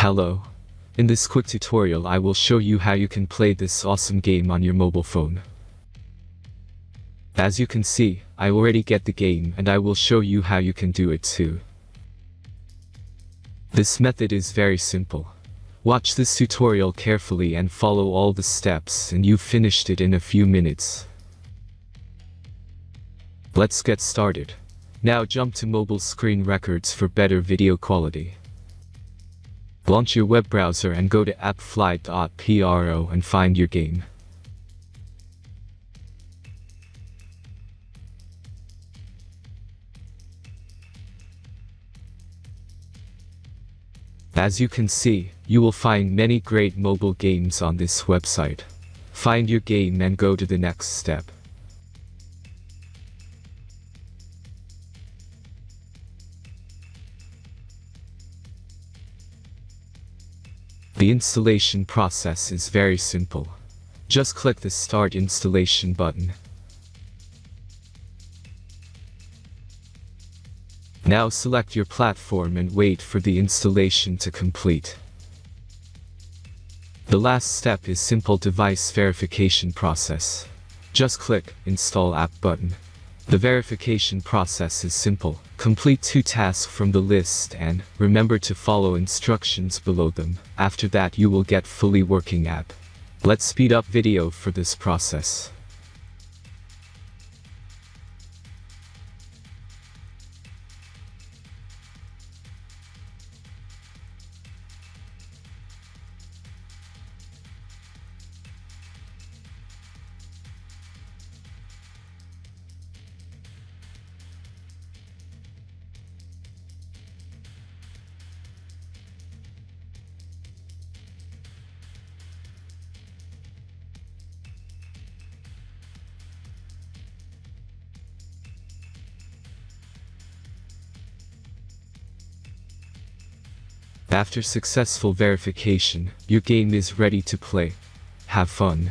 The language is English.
Hello. In this quick tutorial I will show you how you can play this awesome game on your mobile phone. As you can see, I already get the game and I will show you how you can do it too. This method is very simple. Watch this tutorial carefully and follow all the steps and you've finished it in a few minutes. Let's get started. Now jump to mobile screen records for better video quality. Launch your web browser and go to appflight.pro and find your game. As you can see, you will find many great mobile games on this website. Find your game and go to the next step. The installation process is very simple. Just click the Start Installation button. Now select your platform and wait for the installation to complete. The last step is simple device verification process. Just click Install App button. The verification process is simple. Complete 2 tasks from the list and remember to follow instructions below them. After that you will get fully working app. Let's speed up video for this process. After successful verification, your game is ready to play. Have fun.